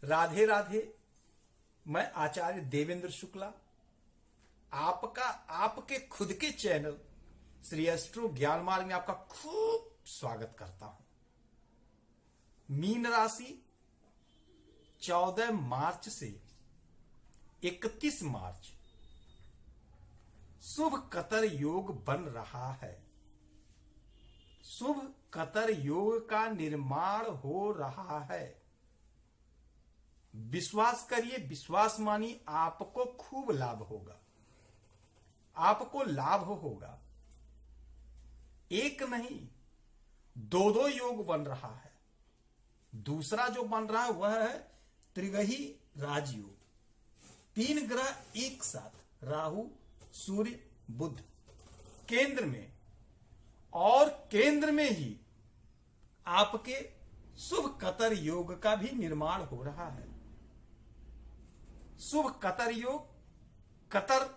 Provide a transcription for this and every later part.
राधे राधे। मैं आचार्य देवेंद्र शुक्ला आपका आपके खुद के चैनल श्री एस्ट्रो ज्ञान मार्ग में आपका खूब स्वागत करता हूं। मीन राशि 14 मार्च से 31 मार्च शुभ कतर योग बन रहा है। शुभ कतर योग का निर्माण हो रहा है। विश्वास करिए, विश्वास मानिए, आपको खूब लाभ होगा। आपको लाभ होगा। एक नहीं, दो योग बन रहा है। दूसरा जो बन रहा है वह है त्रिग्रही राजयोग। 3 ग्रह एक साथ, राहु, सूर्य, बुध केंद्र में, और केंद्र में ही आपके शुभ कतर योग का भी निर्माण हो रहा है। शुभ कतर योग, कतर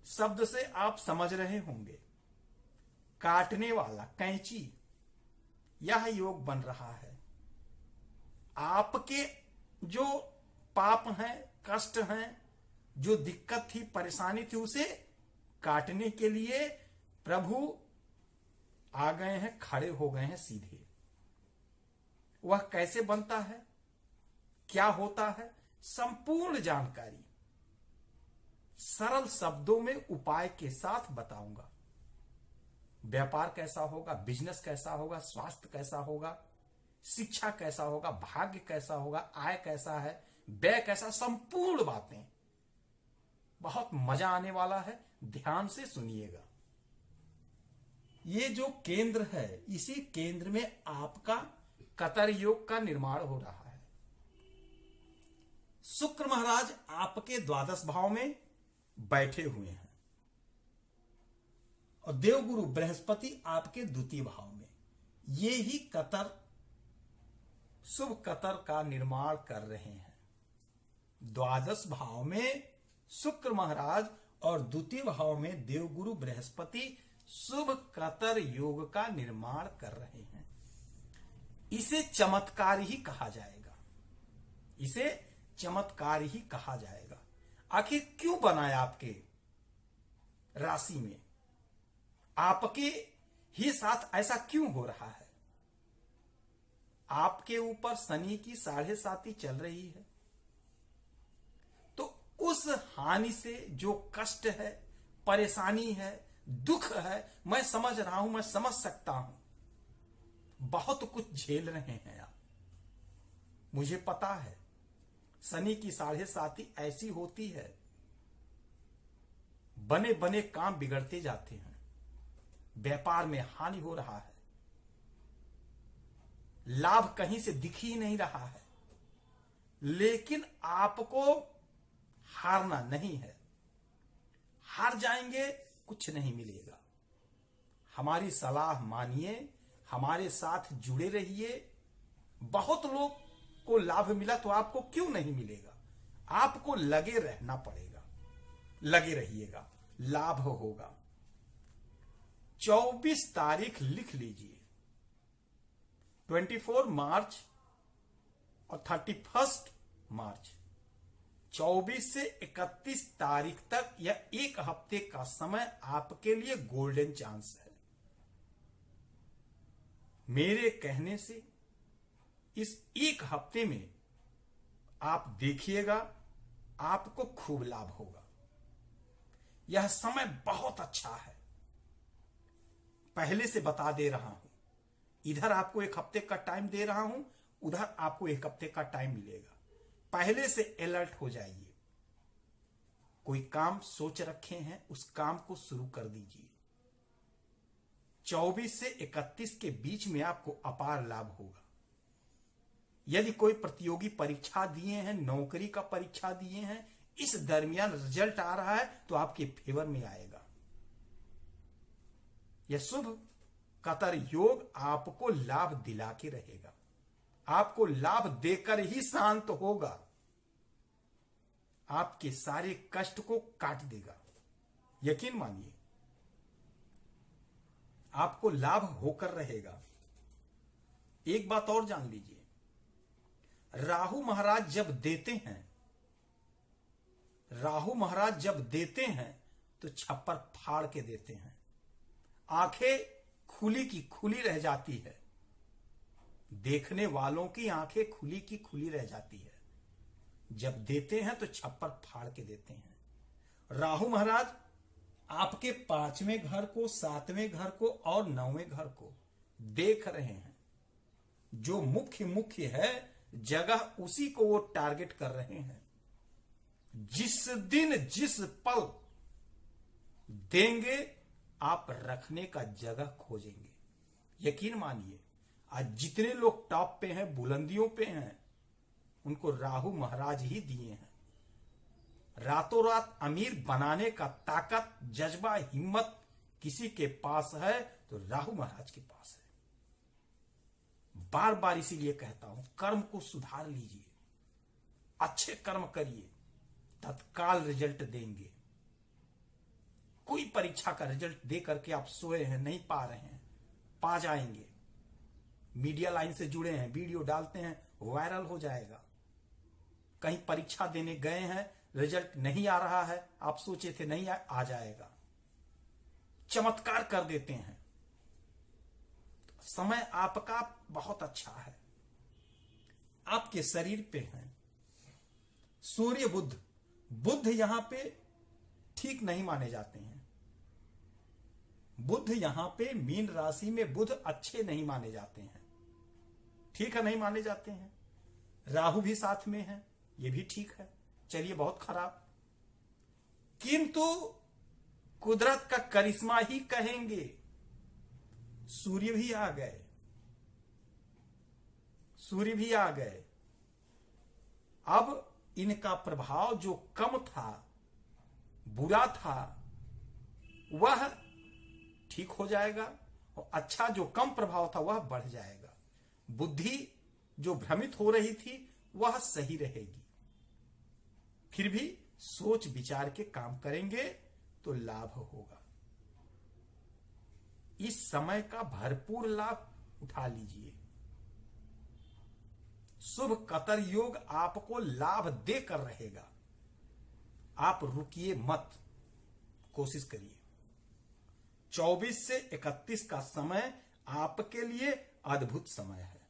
शब्द से आप समझ रहे होंगे, काटने वाला, कैंची। यह योग बन रहा है। आपके जो पाप हैं, कष्ट हैं, जो दिक्कत थी, परेशानी थी, उसे काटने के लिए प्रभु आ गए हैं, खड़े हो गए हैं सीधे। वह कैसे बनता है, क्या होता है, संपूर्ण जानकारी सरल शब्दों में उपाय के साथ बताऊंगा। व्यापार कैसा होगा, बिजनेस कैसा होगा, स्वास्थ्य कैसा होगा, शिक्षा कैसा होगा, भाग्य कैसा होगा, आय कैसा है, व्यय कैसा, संपूर्ण बातें। बहुत मजा आने वाला है, ध्यान से सुनिएगा। ये जो केंद्र है, इसी केंद्र में आपका कतर योग का निर्माण हो रहा है। शुक्र महाराज आपके द्वादश भाव में बैठे हुए हैं और देवगुरु बृहस्पति आपके द्वितीय भाव में। ये ही कतर, शुभ कतर का निर्माण कर रहे हैं। द्वादश भाव में शुक्र महाराज और द्वितीय भाव में देवगुरु बृहस्पति शुभ कतर योग का निर्माण कर रहे हैं। इसे चमत्कार ही कहा जाएगा। इसे चमत्कार ही कहा जाएगा। आखिर क्यों बनाया आपके राशि में, आपके ही साथ ऐसा क्यों हो रहा है? आपके ऊपर शनि की 7.5 चल रही है, तो उस हानि से जो कष्ट है, परेशानी है, दुख है, मैं समझ रहा हूं, मैं समझ सकता हूं। बहुत कुछ झेल रहे हैं आप, मुझे पता है। शनि की 7.5 ऐसी होती है, बने बने काम बिगड़ते जाते हैं। व्यापार में हानि हो रहा है, लाभ कहीं से दिख ही नहीं रहा है। लेकिन आपको हारना नहीं है। हार जाएंगे, कुछ नहीं मिलेगा। हमारी सलाह मानिए, हमारे साथ जुड़े रहिए। बहुत लोग को लाभ मिला तो आपको क्यों नहीं मिलेगा? आपको लगे रहना पड़ेगा, लगे रहिएगा, लाभ होगा। 24 तारीख लिख लीजिए, 24 मार्च और 31 मार्च, 24 से 31 तारीख तक यह एक हफ्ते का समय आपके लिए गोल्डन चांस है। मेरे कहने से इस एक हफ्ते में आप देखिएगा, आपको खूब लाभ होगा। यह समय बहुत अच्छा है। पहले से बता दे रहा हूं, इधर आपको एक हफ्ते का टाइम दे रहा हूं, उधर आपको एक हफ्ते का टाइम मिलेगा। पहले से अलर्ट हो जाइए। कोई काम सोच रखे हैं, उस काम को शुरू कर दीजिए। 24 से 31 के बीच में आपको अपार लाभ होगा। यदि कोई प्रतियोगी परीक्षा दिए हैं, नौकरी का परीक्षा दिए हैं, इस दरमियान रिजल्ट आ रहा है तो आपके फेवर में आएगा। यह शुभ कतर योग आपको लाभ दिला के रहेगा। आपको लाभ देकर ही शांत होगा। आपके सारे कष्ट को काट देगा, यकीन मानिए। आपको लाभ होकर रहेगा। एक बात और जान लीजिए, राहु महाराज जब देते हैं, राहु महाराज जब देते हैं तो छप्पर फाड़ के देते हैं। आंखें खुली की खुली रह जाती है, देखने वालों की आंखें खुली की खुली रह जाती है। जब देते हैं तो छप्पर फाड़ के देते हैं। राहु महाराज आपके 5वें घर को, 7वें घर को और 9वें घर को देख रहे हैं। जो मुख्य है जगह, उसी को वो टारगेट कर रहे हैं। जिस दिन जिस पल देंगे, आप रखने का जगह खोजेंगे। यकीन मानिए, आज जितने लोग टॉप पे हैं, बुलंदियों पे हैं, उनको राहु महाराज ही दिए हैं। रातों रात अमीर बनाने का ताकत, जज्बा, हिम्मत किसी के पास है तो राहु महाराज के पास है। बार बार इसीलिए कहता हूं, कर्म को सुधार लीजिए, अच्छे कर्म करिए, तत्काल रिजल्ट देंगे। कोई परीक्षा का रिजल्ट दे करके आप सोए हैं, नहीं पा रहे हैं, पा जाएंगे। मीडिया लाइन से जुड़े हैं, वीडियो डालते हैं, वायरल हो जाएगा। कहीं परीक्षा देने गए हैं, रिजल्ट नहीं आ रहा है, आप सोचे थे नहीं आ जाएगा। चमत्कार कर देते हैं। समय आपका बहुत अच्छा है। आपके शरीर पे है सूर्य, बुध। बुध यहां पे ठीक नहीं माने जाते हैं। बुध यहां पे मीन राशि में बुध अच्छे नहीं माने जाते हैं। ठीक है, नहीं माने जाते हैं। राहु भी साथ में है, ये भी ठीक है। चलिए, बहुत खराब। किंतु कुदरत का करिश्मा ही कहेंगे। सूर्य भी आ गए, सूर्य भी आ गए। अब इनका प्रभाव जो कम था, बुरा था, वह ठीक हो जाएगा और अच्छा जो कम प्रभाव था वह बढ़ जाएगा। बुद्धि जो भ्रमित हो रही थी वह सही रहेगी। फिर भी सोच विचार के काम करेंगे तो लाभ होगा। इस समय का भरपूर लाभ उठा लीजिए। शुभ कतर योग आपको लाभ देकर रहेगा। आप रुकिए मत, कोशिश करिए। 24 से 31 का समय आपके लिए अद्भुत समय है।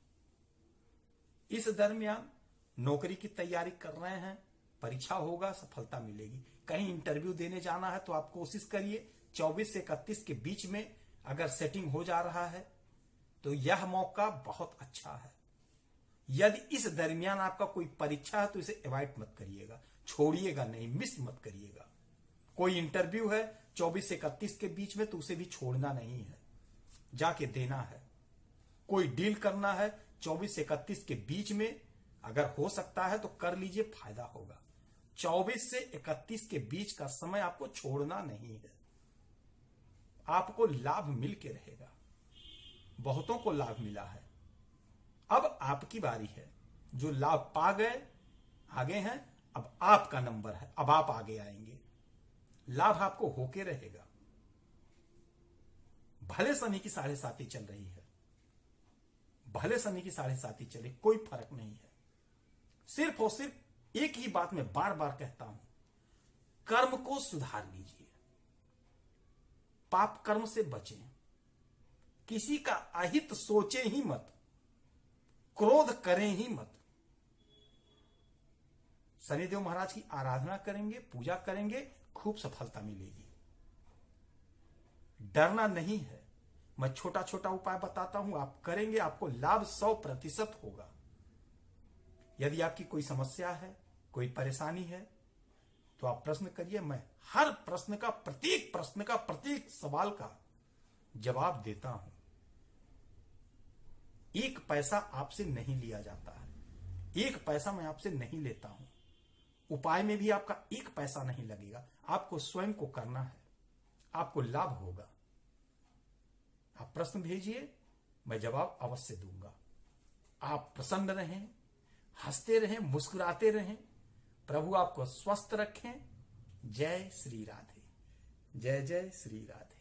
इस दरमियान नौकरी की तैयारी कर रहे हैं, परीक्षा होगा, सफलता मिलेगी। कहीं इंटरव्यू देने जाना है तो आप कोशिश करिए 24 से 31 के बीच में अगर सेटिंग हो जा रहा है तो यह मौका बहुत अच्छा है। यदि इस दरमियान आपका कोई परीक्षा है तो इसे अवॉइड मत करिएगा, छोड़िएगा नहीं, मिस मत करिएगा। कोई इंटरव्यू है 24 से 31 के बीच में तो उसे भी छोड़ना नहीं है, जाके देना है। कोई डील करना है 24 से 31 के बीच में, अगर हो सकता है तो कर लीजिए, फायदा होगा। 24 से 31 के बीच का समय आपको छोड़ना नहीं है। आपको लाभ मिल के रहेगा। बहुतों को लाभ मिला है, अब आपकी बारी है। जो लाभ पा गए आगे हैं, अब आपका नंबर है, अब आप आगे आएंगे। लाभ आपको होके रहेगा। भले शनि की 7.5 चल रही है, भले शनि की 7.5 चले, कोई फर्क नहीं है। सिर्फ और सिर्फ एक ही बात मैं बार बार कहता हूं, कर्म को सुधार लीजिए, पाप कर्म से बचें, किसी का अहित सोचे ही मत, क्रोध करें ही मत। शनिदेव महाराज की आराधना करेंगे, पूजा करेंगे, खूब सफलता मिलेगी। डरना नहीं है। मैं छोटा छोटा उपाय बताता हूं, आप करेंगे, आपको लाभ 100% होगा। यदि आपकी कोई समस्या है, कोई परेशानी है तो आप प्रश्न करिए। मैं हर प्रश्न का, प्रत्येक प्रश्न का, प्रत्येक सवाल का जवाब देता हूं। एक पैसा आपसे नहीं लिया जाता है, एक पैसा मैं आपसे नहीं लेता हूं। उपाय में भी आपका एक पैसा नहीं लगेगा, आपको स्वयं को करना है, आपको लाभ होगा। आप प्रश्न भेजिए, मैं जवाब अवश्य दूंगा। आप प्रसन्न रहें, हंसते रहें, मुस्कुराते रहें। प्रभु आपको स्वस्थ रखें। जय श्री राधे, जय जय श्री राधे।